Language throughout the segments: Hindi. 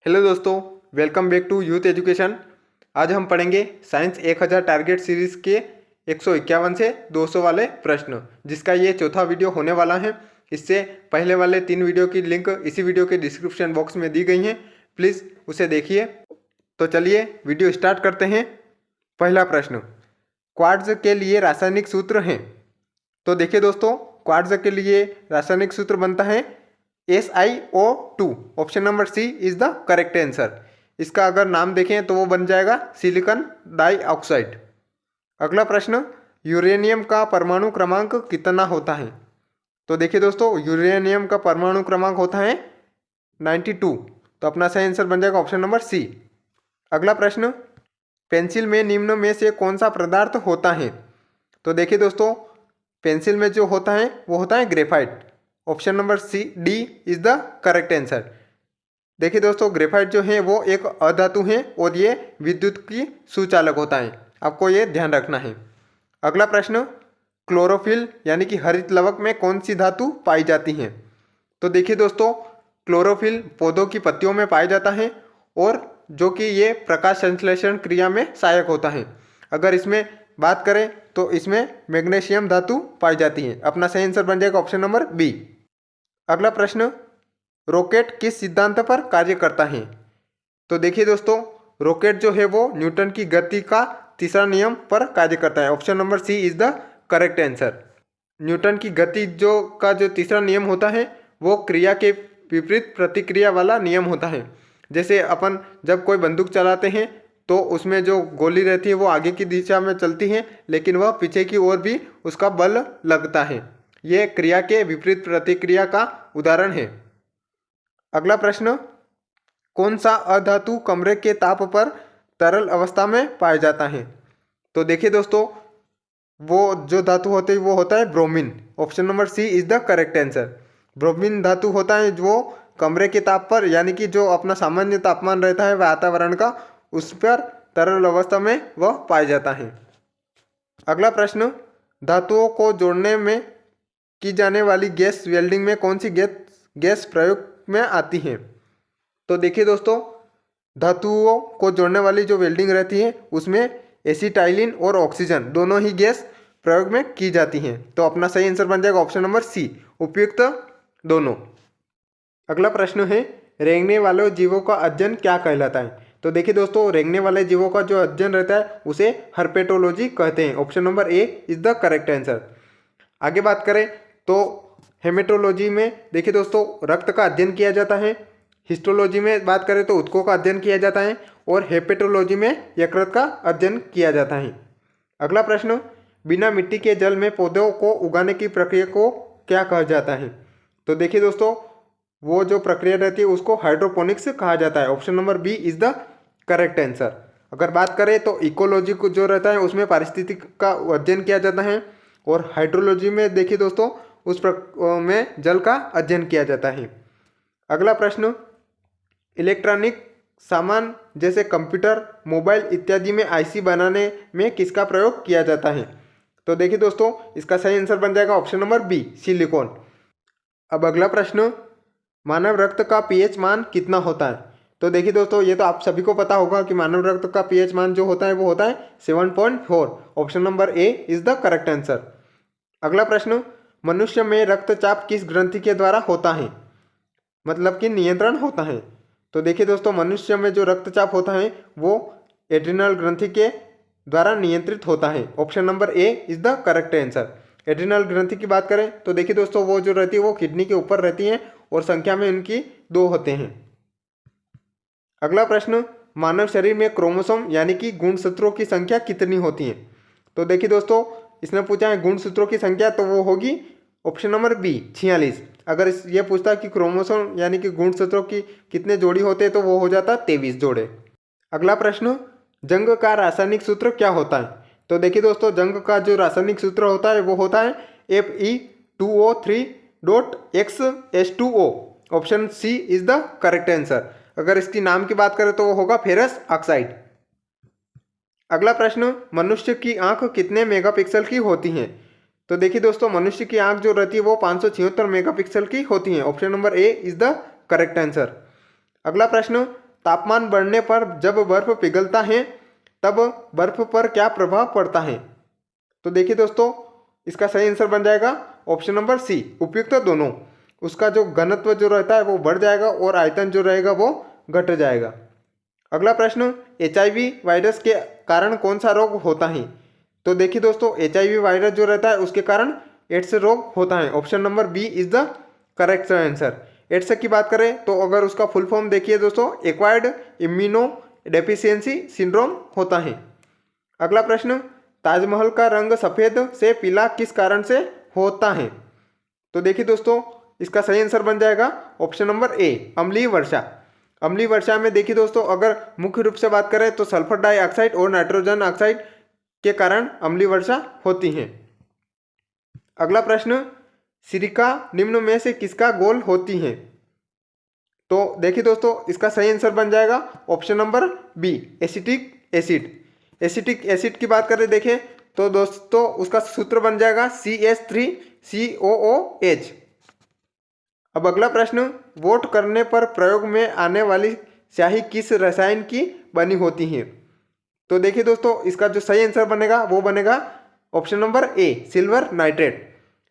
हेलो दोस्तों, welcome back to youth education. आज हम पढ़ेंगे साइंस 1000 टारगेट सीरीज़ के 151 से 200 वाले प्रश्न, जिसका ये चौथा वीडियो होने वाला है। इससे पहले वाले 3 वीडियो की लिंक इसी वीडियो के डिस्क्रिप्शन बॉक्स में दी गई हैं, प्लीज़ उसे देखिए। तो चलिए वीडियो स्टार्ट करते हैं। पहला प्रश्न, क्वार्ट्ज के लिए रासायनिक सूत्र हैं। तो देखिए दोस्तों, क्वार्ट्ज के लिए रासायनिक सूत्र बनता है SiO2। Option number C is the correct answer. इसका अगर नाम देखें तो वो बन जाएगा सिलिकॉन डाइऑक्साइड। अगला प्रश्न, यूरेनियम का परमाणु क्रमांक कितना होता है। तो देखिए दोस्तों, यूरेनियम का परमाणु क्रमांक होता है 92। तो अपना सही आंसर बन जाएगा ऑप्शन नंबर सी। अगला प्रश्न, पेंसिल में निम्न में से कौन सा पदार्थ होता है। तो देखिए दोस्तों, पेंसिल में जो होता है वो होता है graphite. Option number C D is the correct answer. देखिए दोस्तों, ग्रेफाइट जो है वो एक अधातु है और ये विद्युत की सुचालक होता है, आपको ये ध्यान रखना है। अगला प्रश्न, क्लोरोफिल यानी कि हरित लवक में कौन सी धातु पाई जाती है। तो देखिए दोस्तों, क्लोरोफिल पौधों की पत्तियों में पाया जाता है और जो कि ये प्रकाश संश्लेषण क्रिया में सहायक होता है। अगर इसमें बात करें तो इसमें मैग्नीशियम धातु पाई जाती है। अपना सही आंसर बन जाएगा ऑप्शन नंबर बी। अगला प्रश्न, रॉकेट किस सिद्धांत पर कार्य करता है। तो देखिए दोस्तों, रॉकेट जो है वो न्यूटन की गति का तीसरा नियम पर कार्य करता है। Option number C is the correct answer. Newton की गति जो तीसरा नियम होता है वो क्रिया के विपरीत प्रतिक्रिया वाला नियम होता है। जैसे अपन जब कोई बंदूक चलाते हैं तो उसमें जो गोली रहती है वो आगे की दिशा में चलती है, लेकिन वह पीछे की ओर भी उसका बल लगता है। ये क्रिया के विपरीत प्रतिक्रिया का उदाहरण है। अगला प्रश्न, कौन सा अधातु कमरे के ताप पर तरल अवस्था में पाया जाता है। तो देखिए दोस्तों, वो जो धातु होते हैं वो होता है bromine. Option number C is the correct answer. Bromine धातु होता है जो कमरे के ताप पर, यानी कि जो अपना सामान्य तापमान रहता है वातावरण का, उस पर तरल अवस्था में वह पाया जाता है। अगला प्रश्न, धातुओं को जोड़ने में की जाने वाली गैस वेल्डिंग में कौन सी गैस प्रयोग में आती है। तो देखिए दोस्तों, धातुओं को जोड़ने वाली जो वेल्डिंग रहती है उसमें एसिटाइलिन और ऑक्सीजन दोनों ही गैस प्रयोग में की जाती हैं। तो अपना सही आंसर बन जाएगा ऑप्शन नंबर सी, उपयुक्त दोनों। अगला प्रश्न है, रेंगने वाले जीवों का अध्ययन क्या कहलाता है। तो देखिए दोस्तों, रेंगने वाले जीवों का जो अध्ययन रहता है उसे हर्पेटोलॉजी कहते हैं। Option number A is the correct answer. आगे बात करें तो हेमेटोलॉजी में देखिए दोस्तों, रक्त का अध्ययन किया जाता है। हिस्टोलॉजी में बात करें तो उत्कों का अध्ययन किया जाता है और हेपेटोलॉजी में यकृत का अध्ययन किया जाता है। अगला प्रश्न, बिना मिट्टी के जल में पौधों को उगाने की प्रक्रिया को क्या कहा जाता है। तो देखिए दोस्तों, वो जो प्रक्रिया रहती है उसको हाइड्रोपोनिक्स कहा जाता है। Option number B is the correct answer. अगर बात करें तो इकोलॉजी को जो रहता है उसमें पारिस्थितिक का अध्ययन किया जाता है और हाइड्रोलॉजी में देखिए दोस्तों उस में जल का अध्ययन किया जाता है। अगला प्रश्न, इलेक्ट्रॉनिक सामान जैसे कंप्यूटर, मोबाइल इत्यादि में आईसी बनाने में किसका प्रयोग किया जाता है। तो देखिए दोस्तों, इसका सही आंसर बन जाएगा ऑप्शन नंबर बी, सिलिकॉन। अब अगला प्रश्न, मानव रक्त का पीएच मान कितना होता है। तो देखिए दोस्तों, ये तो आप सभी को पता होगा कि मानव रक्त का पीएच मान जो होता है वो होता है 7.4। Option number A is the correct answer. अगला प्रश्न, मनुष्य में रक्तचाप किस ग्रंथि के द्वारा होता है, मतलब कि नियंत्रण होता है। तो देखिए दोस्तों, मनुष्य में जो रक्तचाप होता है वो एड्रिनल ग्रंथि के द्वारा नियंत्रित होता है। Option number A is the correct answer. Adrenal ग्रंथि की बात करें तो देखिए दोस्तों, वो जो रहती है वो किडनी के ऊपर रहती है और संख्या में इनकी 2 होते हैं। अगला प्रश्न, मानव शरीर में क्रोमोसोम यानी कि गुणसूत्रों की संख्या कितनी होती है। तो देखिए दोस्तों, इसने पूछा है गुणसूत्रों की संख्या, तो वो होगी ऑप्शन नंबर बी 46। अगर ये पूछता है कि क्रोमोसोम यानी कि गुणसूत्रों की कितने जोड़ी होते हैं तो वो हो जाता 23 जोड़े। अगला प्रश्न, जंग का रासायनिक सूत्र क्या होता है। तो देखिए दोस्तों, जंग का जो रासायनिक सूत्र होता है वो होता है Fe2O3.XH2O। Option C is the correct answer. अगर इसकी नाम की बात करें तो वो होगा फेरस ऑक्साइड। अगला प्रश्न, मनुष्य की आंख कितने मेगापिक्सल की होती हैं। तो देखिए दोस्तों, मनुष्य की आंख जो रहती है वो 576 मेगापिक्सल की होती है। Option number A is the correct answer. अगला प्रश्न, तापमान बढ़ने पर जब बर्फ पिघलता है तब बर्फ पर क्या प्रभाव पड़ता है? तो देखिए दोस्तों, इसका सही आंसर बन जाएगा ऑप्शन नंबर सी, उपयुक्त दोनों। उसका जो घनत्व जो रहता है वो बढ़ जाएगा और आयतन जो रहेगा वो घट जाएगा। अगला प्रश्न, HIV वायरस के कारण कौन सा रोग होता है? तो देखिए दोस्तों, HIV वायरस जो रहता है उसके कारण एड्स रोग होता है। Option number B is the correct answer. AIDS की बात करें तो अगर उसका फुल फॉर्म देखिए दोस्तों, एक्वायर्ड इम्यूनो डेफिशिएंसी सिंड्रोम होता है। अगला प्रश्न, ताजमहल का रंग सफ़ेद से पीला किस कारण से होता है? तो देखिए दोस्तों, इसका सही आंसर बन जाएगा ऑप्शन नंबर ए, अम्लीय वर्षा। अम्लीय वर्षा में देखिए दोस्तों, अगर मुख्य रूप से बात करें तो सल्फर डाइऑक्साइड और नाइट्रोजन ऑक्साइड के कारण अम्लीय वर्षा होती है। अगला प्रश्न, सिरिका निम्न में से किसका गोल होती है? तो देखिए दोस्तों, इसका सही आंसर बन जाएगा option number B, acetic acid. Acetic acid की बात करें देखें तो दोस्तों उसका सूत्र बन जाएगा CH3COOH। अब अगला प्रश्न, वोट करने पर प्रयोग में आने वाली स्याही किस रसायन की बनी होती है? तो देखिए दोस्तों, इसका जो सही आंसर बनेगा वो बनेगा option number A, silver nitrate.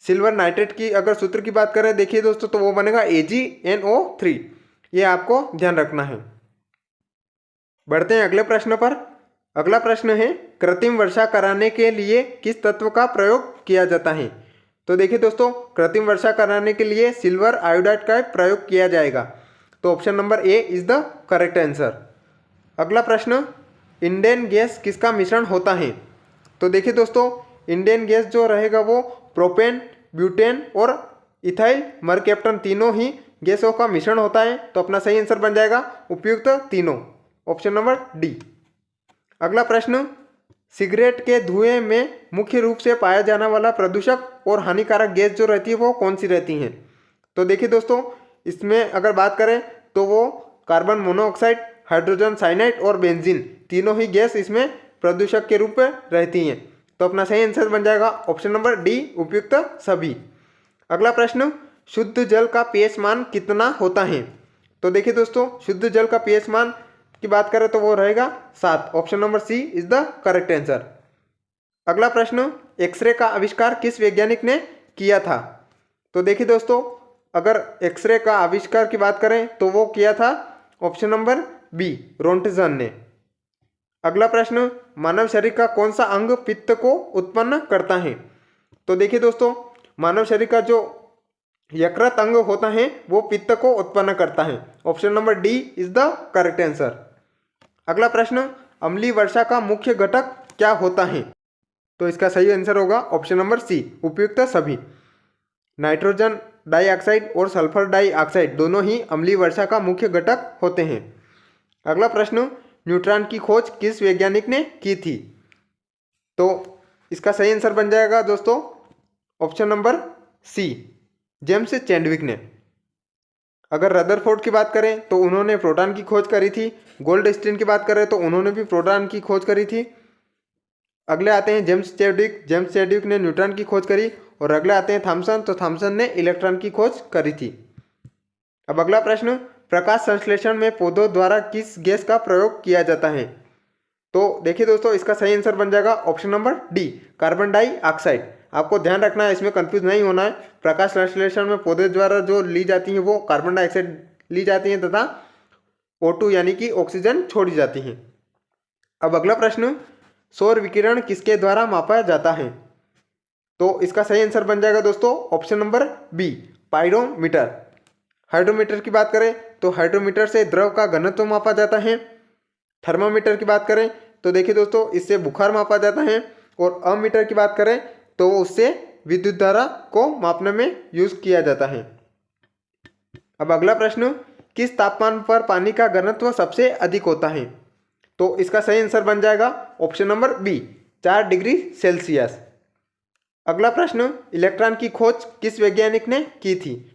Silver nitrate की अगर सूत्र की बात करें देखिए दोस्तों तो वो बनेगा AgNO3। ये आपको ध्यान रखना है। बढ़ते हैं अगले प्रश्न पर। अगला प्रश्न है, कृत्रिम वर्षा कराने के लिए किस तत्व का प्रयोग किया जाता है? तो देखिए दोस्तों, कृत्रिम वर्षा कराने के लिए सिल्वर आयोडाइड का प्रयोग किया जाएगा। तो option number A is the correct answer. अगला प्रश्न, इंडेन गैस किसका मिश्रण होता है? तो देखिए दोस्तों, इंडेन गैस जो रहेगा वो प्रोपेन, ब्यूटेन और इथाइल मरकैप्टन तीनों ही गैसों का मिश्रण होता है। तो अपना सही आंसर बन जाएगा उपयुक्त तीनों, ऑप्शन नंबर डी। अगला प्रश्न, सिगरेट के धुएं में मुख्य रूप से पाया जाने वाला प्रदूषक और हानिकारक गैस जो रहती है वो कौन सी रहती हैं? तो देखिए दोस्तों, इसमें अगर बात करें तो वो कार्बन मोनोऑक्साइड, हाइड्रोजन साइनाइड और बेंजीन तीनों ही गैस इसमें प्रदूषक के रूप में रहती हैं। तो अपना सही आंसर बन जाएगा ऑप्शन नंबर डी, उपयुक्त सभी। अगला प्रश्न, शुद्ध जल का पीएच मान कितना होता है? तो देखिए दोस्तों, शुद्ध जल का पीएच मान की बात करें तो वो रहेगा 7। Option number C is the correct answer. अगला प्रश्न, एक्सरे का आविष्कार किस वैज्ञानिक ने किया था? तो देखिए दोस्तों, अगर एक्सरे का आविष्कार की बात करें तो वो किया था ऑप्शन नंबर बी, रोंटजन ने। अगला प्रश्न, मानव शरीर का कौन सा अंग पित्त को उत्पन्न करता है? तो देखिए दोस्तों, मानव शरीर का जो यकृत अंग होता है वो पित्त को उत्पन्न करता है। Option number D is the correct answer. अगला प्रश्न, अम्लीय वर्षा का मुख्य घटक क्या होता है? तो इसका सही आंसर होगा ऑप्शन नंबर सी, उपयुक्त सभी। नाइट्रोजन डाइऑक्साइड और सल्फर डाइऑक्साइड दोनों ही अम्लीय वर्षा का मुख्य घटक होते हैं। अगला प्रश्न, न्यूट्रॉन की खोज किस वैज्ञानिक ने की थी? तो इसका सही आंसर बन जाएगा दोस्तों option number C, James Chadwick ने। अगर रदरफोर्ड की बात करें तो उन्होंने प्रोटॉन की खोज करी थी। गोल्डस्टीन की बात करें तो उन्होंने भी प्रोटॉन की खोज करी थी। अगले आते हैं जेम्स चैडविक। जेम्स चैडविक ने न्यूट्रॉन की खोज करी। और अगले आते हैं थॉमसन, तो थॉमसन ने इलेक्ट्रॉन की खोज करी थी। अब अगला प्रश्न, प्रकाश संश्लेषण में पौधों द्वारा किस गैस का प्रयोग किया जाता है? तो देखिए दोस्तों, इसका सही आंसर बन जाएगा option number D, carbon dioxide. आपको ध्यान रखना है, इसमें कंफ्यूज नहीं होना है। प्रकाश संश्लेषण में पौधे द्वारा जो ली जाती है वो कार्बन डाइऑक्साइड ली जाती है तथा O2 यानी कि ऑक्सीजन छोड़ी जाती है। अब अगला प्रश्न, सौर विकिरण किसके द्वारा मापा जाता है? तो इसका सही आंसर बन जाएगा दोस्तों option number B, pyrometer. Hydrometer की बात करें तो हाइड्रोमीटर से द्रव का घनत्व मापा जाता है। थर्मामीटर की बात करें तो देखिए दोस्तों, इससे बुखार मापा जाता है। और अमीटर की बात करें तो उससे विद्युत धारा को मापने में यूज किया जाता है। अब अगला प्रश्न, किस तापमान पर पानी का घनत्व सबसे अधिक होता है? तो इसका सही आंसर बन जाएगा option number B, 4 degree Celsius. अगला प्रश्न, इलेक्ट्रॉन की खोज किस वैज्ञानिक ने की थी?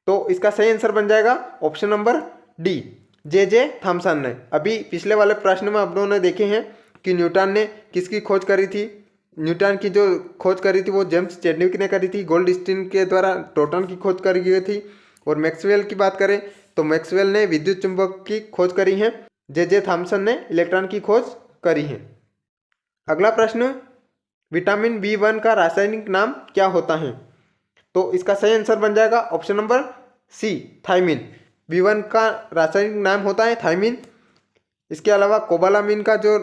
तो इसका सही आंसर बन जाएगा option number D, J Thomson ने। अभी पिछले वाले प्रश्न में आप लोगों ने देखे हैं कि न्यूटन ने किसकी खोज करी थी। न्यूटन की जो खोज करी थी वो जेम्स चैडविक ने करी थी। गोल्डस्टीन के द्वारा प्रोटॉन की खोज करी गई थी। और मैक्सवेल की बात करें तो मैक्सवेल ने विद्युत चुंबक की खोज करी है, जे थॉमसन ने इलेक्ट्रॉन की खोज करी है। अगला प्रश्न, विटामिन B1 का रासायनिक नाम क्या होता है? तो इसका सही आंसर बन जाएगा ऑप्शन नंबर सी, थायमिन। B1 का रासायनिक नाम होता है थायमिन। इसके अलावा कोबालामिन का जो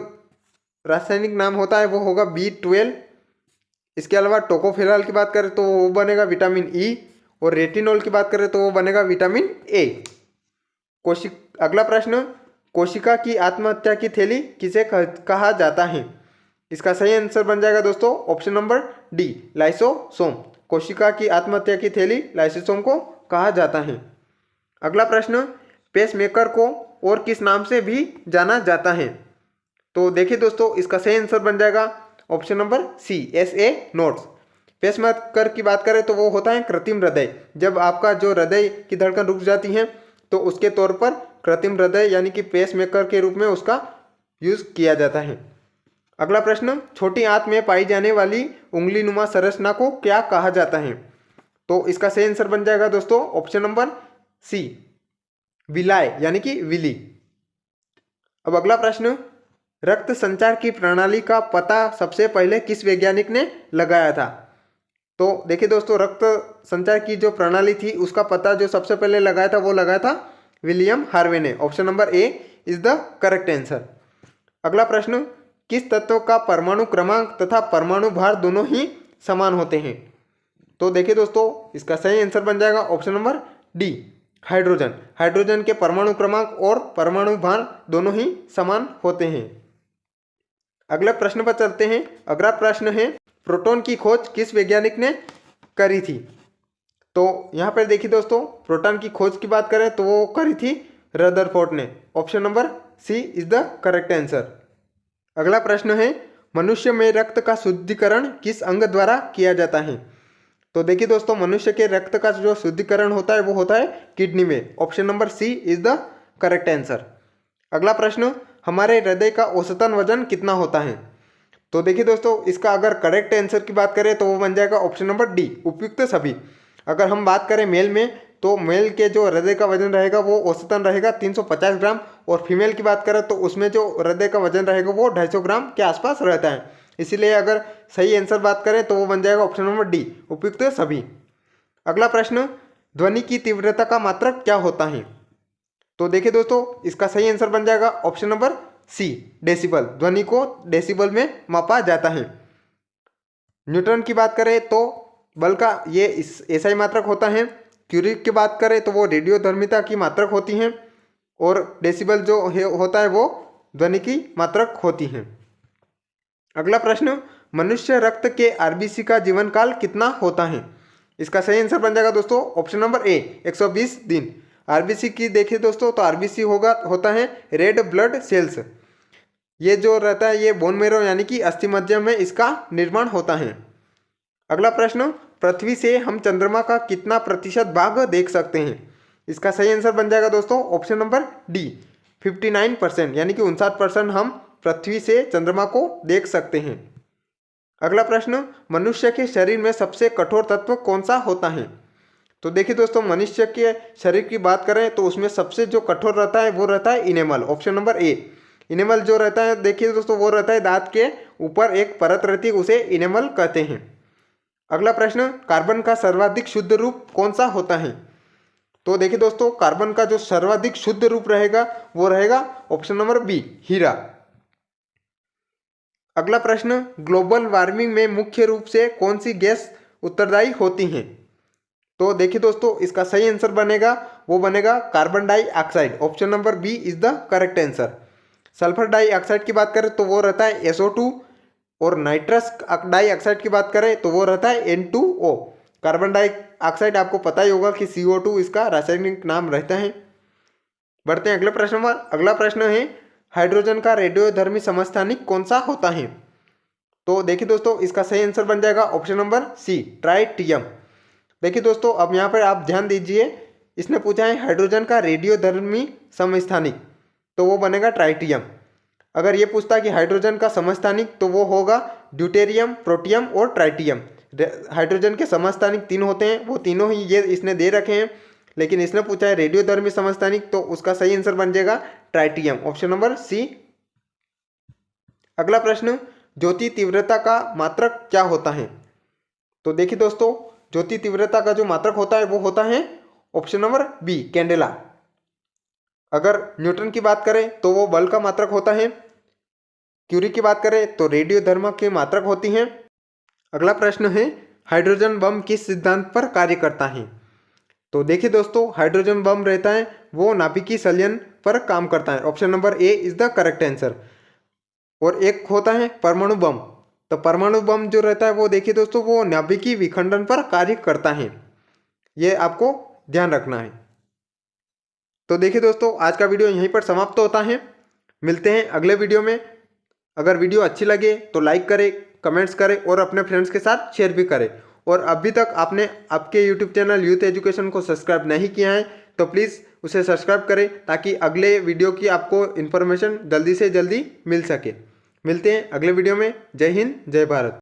रासायनिक नाम होता है वो होगा B12। इसके अलावा टोकोफेरॉल की बात करें तो वो बनेगा विटामिन E, और रेटिनॉल की बात करें तो वो बनेगा विटामिन A। अगला प्रश्न, कोशिका की आत्महत्या की थैली किसे कहा जाता है? इसका सही आंसर बन जाएगा दोस्तों ऑप्शन नंबर डी, लाइसोसोम। कोशिका की आत्महत्या की थैली लाइसोसोम को कहा जाता है। अगला प्रश्न, पेसमेकर को और किस नाम से भी जाना जाता है? तो देखिए दोस्तों, इसका सही आंसर बन जाएगा option number C, SA nodes. Pacemaker की बात करें तो वो होता है कृत्रिम हृदय। जब आपका जो हृदय की धड़कन रुक जाती है तो उसके तौर पर कृत्रिम हृदय यानी कि पेसमेकर के रूप में उसका यूज किया जाता है। अगला प्रश्न, छोटी आंत में पाई जाने वाली उंगलीनुमा संरचना को क्या कहा जाता है? तो इसका सही आंसर बन जाएगा दोस्तों ऑप्शन नंबर सी, विलाय यानी कि विली। अब अगला प्रश्न, रक्त संचार की प्रणाली का पता सबसे पहले किस वैज्ञानिक ने लगाया था? तो देखिए दोस्तों, रक्त संचार की जो प्रणाली थी उसका पता जो सबसे पहले लगाया था वो लगाया था विलियम हार्वे ने। Option number A is the correct answer. अगला प्रश्न, किस तत्व का परमाणु क्रमांक तथा परमाणु भार दोनों ही समान होते हैं? तो देखिए दोस्तों, इसका सही आंसर बन जाएगा option number D, hydrogen. Hydrogen के परमाणु क्रमांक और परमाणु भार दोनों ही समान होते हैं। अगले प्रश्न पर चलते हैं। अगला प्रश्न है, प्रोटॉन की खोज किस वैज्ञानिक ने करी थी? तो यहाँ पर देखिए दोस्तों, प्रोटॉन की खोज की बात करें तो वो करी थी रदरफोर्ड ने। Option number C is the correct answer. अगला प्रश्न है, मनुष्य में रक्त का शुद्धिकरण किस अंग द्वारा किया जाता है? तो देखिए दोस्तों, मनुष्य के रक्त का जो शुद्धिकरण होता है वो होता है किडनी में। Option number C is the correct answer. अगला प्रश्न, हमारे हृदय का औसतन वजन कितना होता है? तो देखिए दोस्तों, इसका अगर करेक्ट आंसर की बात करें तो वो बन जाएगा ऑप्शन नंबर डी, उपयुक्त सभी। अगर हम बात करें मेल में तो मेल के जो हृदय का वजन रहेगा वो औसतन रहेगा 350 ग्राम, और फीमेल की बात करें तो उसमें जो हृदय का वजन रहेगा वो 250 ग्राम के आसपास रहता है। इसीलिए अगर सही आंसर बात करें तो वो बन जाएगा ऑप्शन नंबर डी, उपयुक्त सभी। अगला प्रश्न, ध्वनि की तीव्रता का मात्रक क्या होता है? तो देखिए दोस्तों, इसका सही आंसर बन जाएगा ऑप्शन नंबर सी, डेसिबल। ध्वनि को डेसिबल में मापा जाता है। न्यूटन की बात करें तो बल का ये ऐसा ही मात्रक होता है। क्यूरिक की बात करें तो वो रेडियोधर्मिता की मात्रक होती हैं, और डेसिबल जो होता है वो ध्वनि की मात्रक होती हैं। अगला प्रश्न, मनुष्य रक्त के RBC का जीवन काल कितना होता है? इसका सही आंसर बन जाएगा दोस्तों ऑप्शन नंबर ए, 120 दिन। RBC की देखिए दोस्तों तो RBC होता है रेड ब्लड सेल्स। ये जो रहता है ये बोन मेरो यानी कि अस्थि मज्जा में इसका निर्माण होता है। अगला प्रश्न, पृथ्वी से हम चंद्रमा का कितना प्रतिशत भाग देख सकते हैं? इसका सही आंसर बन जाएगा दोस्तों ऑप्शन नंबर डी, 59%, यानी कि 59% हम पृथ्वी से चंद्रमा को देख सकते हैं। अगला प्रश्न, मनुष्य के शरीर में सबसे कठोर तत्व कौन सा होता है? तो देखिए दोस्तों, मनुष्य के शरीर की बात करें तो उसमें सबसे जो कठोर रहता है वो रहता है enamel. Option number A, enamel जो रहता है देखिए दोस्तों वो रहता है दांत के ऊपर एक परत रहती है, उसे इनेमल कहते हैं। अगला प्रश्न, कार्बन का सर्वाधिक शुद्ध रूप कौन सा होता है? तो देखिए दोस्तों, कार्बन का जो सर्वाधिक शुद्ध रूप रहेगा वो रहेगा ऑप्शन नंबर बी, हीरा। अगला प्रश्न, ग्लोबल वार्मिंग में मुख्य रूप से कौन सी गैस उत्तरदायी होती हैं? तो देखिए दोस्तों, इसका सही आंसर बनेगा वो बनेगा carbon dioxide. Option number B is the correct answer. Sulphur dioxide की बात करें तो वो रहता है SO2, और नाइट्रस डाइऑक्साइड की बात करें तो वो रहता है N2O। कार्बन डाइऑक्साइड आपको पता ही होगा कि CO2 इसका रासायनिक नाम रहता है। बढ़ते हैं अगले प्रश्न पर। अगला प्रश्न है, हाइड्रोजन का रेडियोधर्मी समस्थानिक कौन सा होता है? तो देखिए दोस्तों, इसका सही आंसर बन जाएगा ऑप्शन नंबर सी, ट्राइटियम। देखिए दोस्तों, अब यहाँ पर आप ध्यान दीजिए, इसने पूछा है हाइड्रोजन का रेडियोधर्मी समस्थानिक, तो वो बनेगा ट्राइटियम। अगर ये पूछता कि हाइड्रोजन का समस्थानिक तो वो होगा ड्यूटेरियम, प्रोटियम और ट्राइटियम। हाइड्रोजन के समस्थानिक 3 होते हैं, वो तीनों ही ये इसने दे रखे हैं, लेकिन इसने पूछा है रेडियोधर्मी समस्थानिक, तो उसका सही आंसर बन जाएगा ट्राइटियम, ऑप्शन नंबर सी। अगला प्रश्न, ज्योति तीव्रता का मात्रक क्या होता है? तो देखिए दोस्तों, ज्योति तीव्रता का जो मात्रक होता है वो होता है ऑप्शन नंबर बी, कैंडेला। अगर न्यूटन की बात करें तो वो बल का मात्रक होता है। क्यूरी की बात करें तो रेडियोधर्म की मात्रक होती है। अगला प्रश्न है, हाइड्रोजन बम किस सिद्धांत पर कार्य करता है? तो देखिए दोस्तों, हाइड्रोजन बम रहता है वो नाभिकीय संलयन पर काम करता है, option number A is the correct answer. और एक होता है परमाणु बम, तो परमाणु बम जो रहता है वो देखिए दोस्तों वो नाभिकीय विखंडन पर कार्य करता है, ये आपको ध्यान रखना है। तो देखिए दोस्तों, आज का वीडियो यहीं पर समाप्त होता है। मिलते हैं अगले वीडियो में। अगर वीडियो अच्छी लगे तो लाइक करें, कमेंट्स करें और अपने फ्रेंड्स के साथ शेयर भी करें। और अभी तक आपने आपके यूट्यूब चैनल यूथ एजुकेशन को सब्सक्राइब नहीं किया है तो प्लीज़ उसे सब्सक्राइब करें, ताकि अगले वीडियो की आपको इन्फॉर्मेशन जल्दी से जल्दी मिल सके। मिलते हैं अगले वीडियो में। जय हिंद, जय भारत।